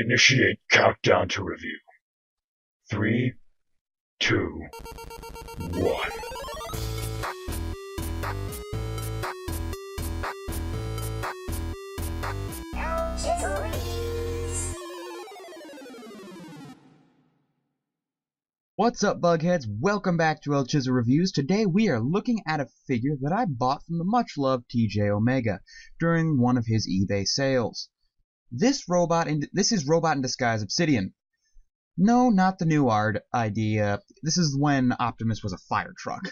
Initiate countdown to review. 3, 2, 1. What's up, Bugheads? Welcome back to ElChizzoReviews. Today we are looking at a figure that I bought from the much-loved TJ Omega during one of his eBay sales. This is Robot in Disguise Obsidian. No, not the new art idea. This is when Optimus was a fire truck.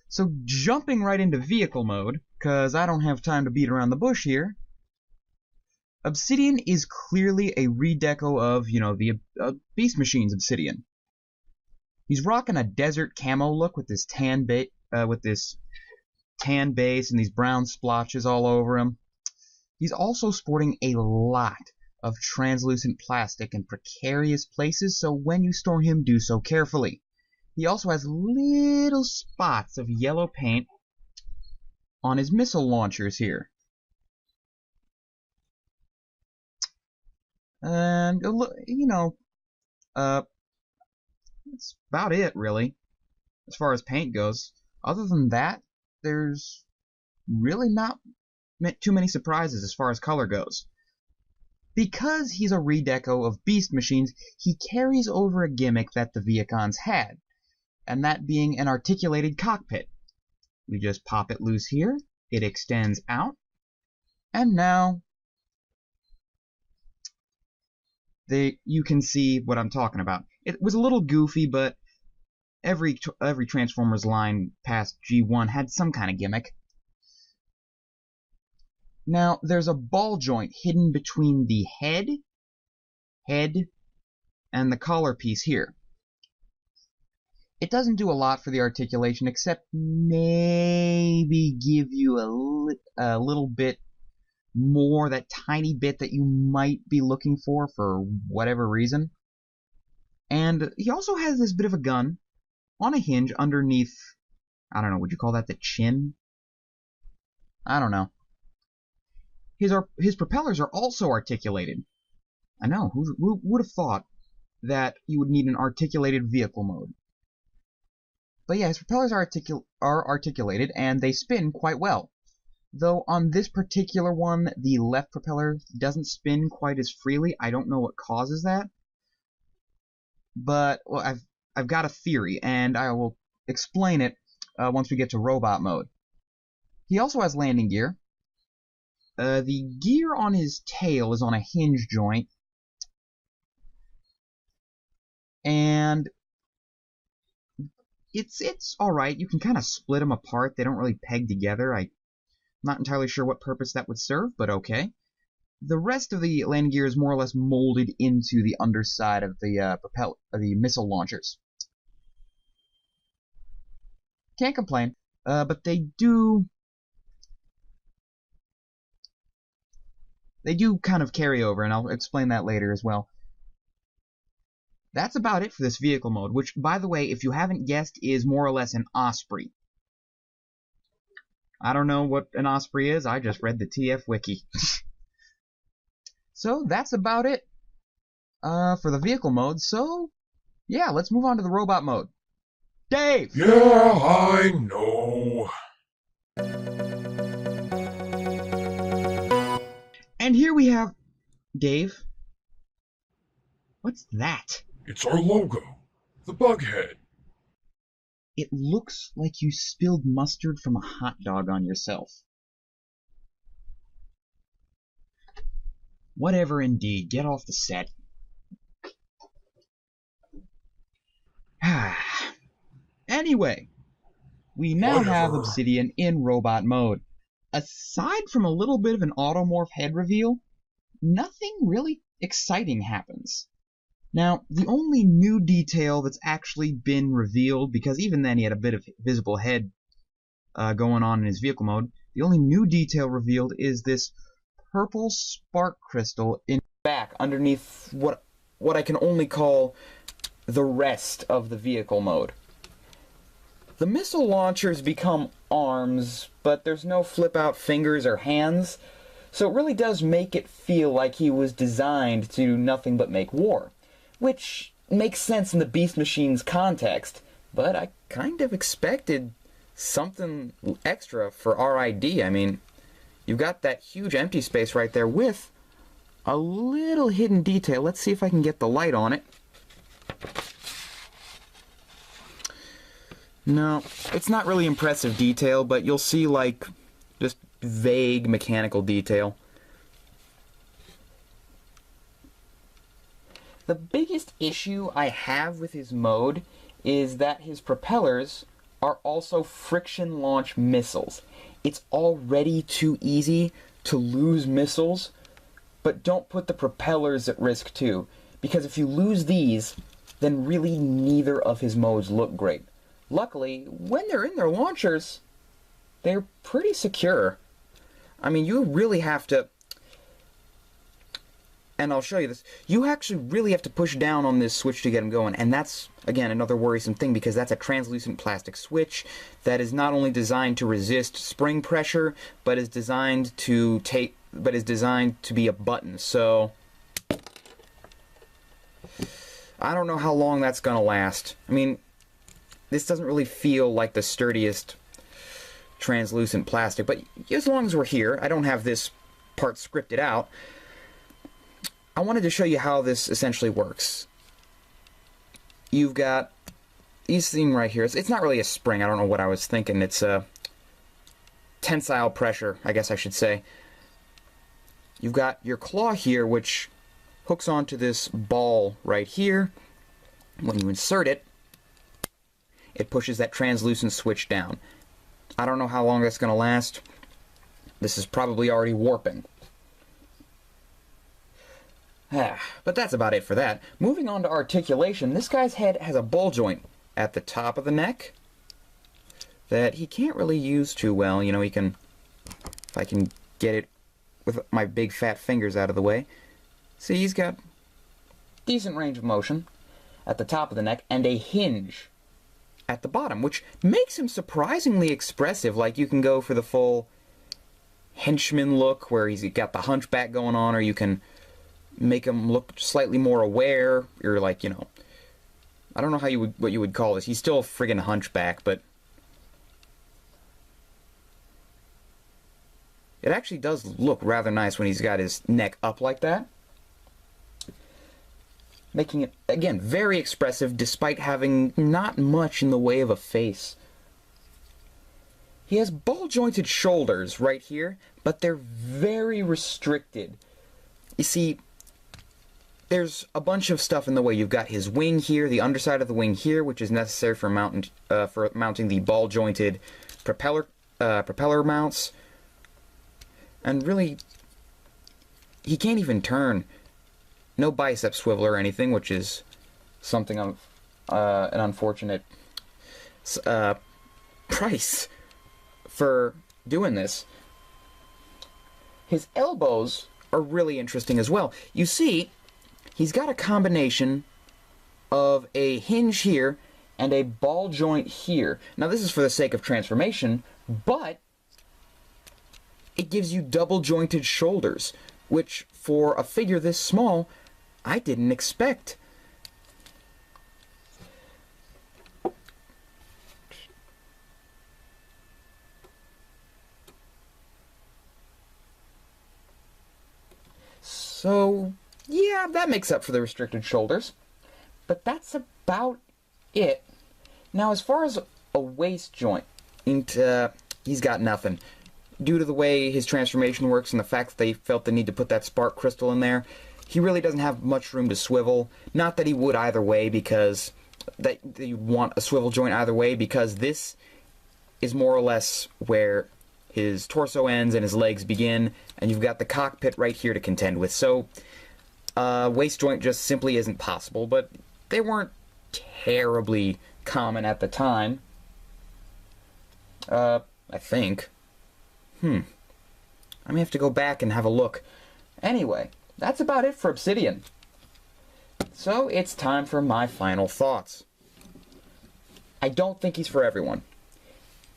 So jumping right into vehicle mode, because I don't have time to beat around the bush here, Obsidian is clearly a redeco of, the Beast Machine's Obsidian. He's rocking a desert camo look with this tan base and these brown splotches all over him. He's also sporting a lot of translucent plastic in precarious places, so when you store him, do so carefully. He also has little spots of yellow paint on his missile launchers here. And, that's about it, really, as far as paint goes. Other than that, there's really not too many surprises as far as color goes. Because he's a redeco of Beast Machines, he carries over a gimmick that the Viacons had, and that being an articulated cockpit. We just pop it loose here, it extends out, and now you can see what I'm talking about. It was a little goofy, but every Transformers line past G1 had some kind of gimmick. Now, there's a ball joint hidden between the head, and the collar piece here. It doesn't do a lot for the articulation, except maybe give you a little bit more, that tiny bit that you might be looking for whatever reason. And he also has this bit of a gun on a hinge underneath, I don't know, would you call that the chin? I don't know. His propellers are also articulated. I know, who would have thought that you would need an articulated vehicle mode? But yeah, his propellers are articulated, and they spin quite well. Though on this particular one, the left propeller doesn't spin quite as freely. I don't know what causes that. But, well, I've got a theory, and I will explain it once we get to robot mode. He also has landing gear. The gear on his tail is on a hinge joint, and it's alright. You can kind of split them apart. They don't really peg together. I'm not entirely sure what purpose that would serve, but okay. The rest of the landing gear is more or less molded into the underside of the missile launchers. Can't complain, but they do kind of carry over, and I'll explain that later as well. That's about it for this vehicle mode, which, by the way, if you haven't guessed, is more or less an Osprey. I don't know what an Osprey is, I just read the TF Wiki. So that's about it for the vehicle mode, so yeah, let's move on to the robot mode. Dave! Yeah, I know. And here we have... Dave? What's that? It's our logo, the Bughead. It looks like you spilled mustard from a hot dog on yourself. Whatever indeed, get off the set. Anyway, we now have Obsidian in robot mode. Aside from a little bit of an automorph head reveal, nothing really exciting happens. Now, the only new detail that's actually been revealed, because even then he had a bit of visible head going on in his vehicle mode, the only new detail revealed is this purple spark crystal in back underneath what I can only call the rest of the vehicle mode. The missile launchers become arms, but there's no flip out fingers or hands, So it really does make it feel like he was designed to do nothing but make war. Which makes sense in the Beast Machine's context, but I kind of expected something extra for RID. I mean, you've got that huge empty space right there with a little hidden detail. Let's see if I can get the light on it. No, it's not really impressive detail, but you'll see, like, just vague mechanical detail. The biggest issue I have with his mode is that his propellers are also friction launch missiles. It's already too easy to lose missiles, but don't put the propellers at risk too, because if you lose these, then really neither of his modes look great. Luckily, when they're in their launchers, they're pretty secure. I mean, you really have to, and I'll show you this, you actually really have to push down on this switch to get them going, and that's, again, another worrisome thing, because that's a translucent plastic switch that is not only designed to resist spring pressure, but is designed to be a button. So I don't know how long that's gonna last. I mean, this doesn't really feel like the sturdiest translucent plastic, but as long as we're here, I don't have this part scripted out. I wanted to show you how this essentially works. You've got these thing right here. It's not really a spring. I don't know what I was thinking. It's a tensile pressure, I guess I should say. You've got your claw here, which hooks onto this ball right here. When you insert it, it pushes that translucent switch down. I don't know how long that's going to last. This is probably already warping. But that's about it for that. Moving on to articulation, this guy's head has a ball joint at the top of the neck that he can't really use too well. You know, he can, if I can get it with my big fat fingers out of the way. See, he's got decent range of motion at the top of the neck and a hinge at the bottom, which makes him surprisingly expressive. Like, you can go for the full henchman look where he's got the hunchback going on, or you can make him look slightly more aware. You're like, you know, I don't know what you would call this. He's still a friggin' hunchback, but it actually does look rather nice when he's got his neck up like that. Making it, again, very expressive despite having not much in the way of a face. He has ball-jointed shoulders right here, but they're very restricted. You see, there's a bunch of stuff in the way. You've got his wing here, the underside of the wing here, which is necessary for mounting the ball-jointed propeller mounts. And really, he can't even turn. No bicep swivel or anything, which is something of an unfortunate price for doing this. His elbows are really interesting as well. You see, he's got a combination of a hinge here and a ball joint here. Now, this is for the sake of transformation, but it gives you double jointed shoulders, which for a figure this small, I didn't expect. So, yeah, that makes up for the restricted shoulders. But that's about it. Now, as far as a waist joint, he's got nothing. Due to the way his transformation works and the fact that they felt the need to put that spark crystal in there, he really doesn't have much room to swivel. Not that he would either way, because that you want a swivel joint either way, because this is more or less where his torso ends and his legs begin, and you've got the cockpit right here to contend with. So waist joint just simply isn't possible, but they weren't terribly common at the time. I think. I may have to go back and have a look. Anyway, that's about it for Obsidian. So it's time for my final thoughts. I don't think he's for everyone.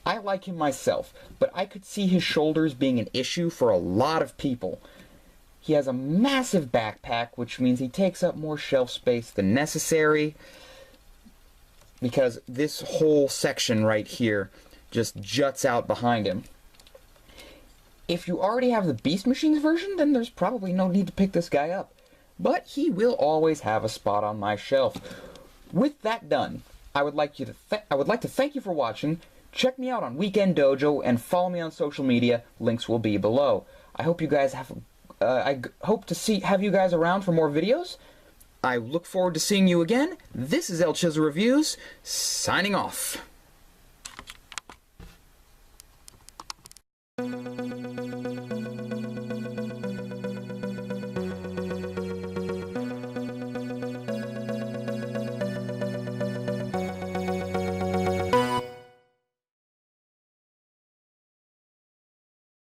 I like him myself, but I could see his shoulders being an issue for a lot of people. He has a massive backpack, which means he takes up more shelf space than necessary, because this whole section right here just juts out behind him. If you already have the Beast Machines version, then there's probably no need to pick this guy up. But he will always have a spot on my shelf. With that done, I would like to thank you for watching. Check me out on Weekend Dojo and follow me on social media. Links will be below. I hope you guys have. I hope to have you guys around for more videos. I look forward to seeing you again. This is ElChizzoReviews, signing off.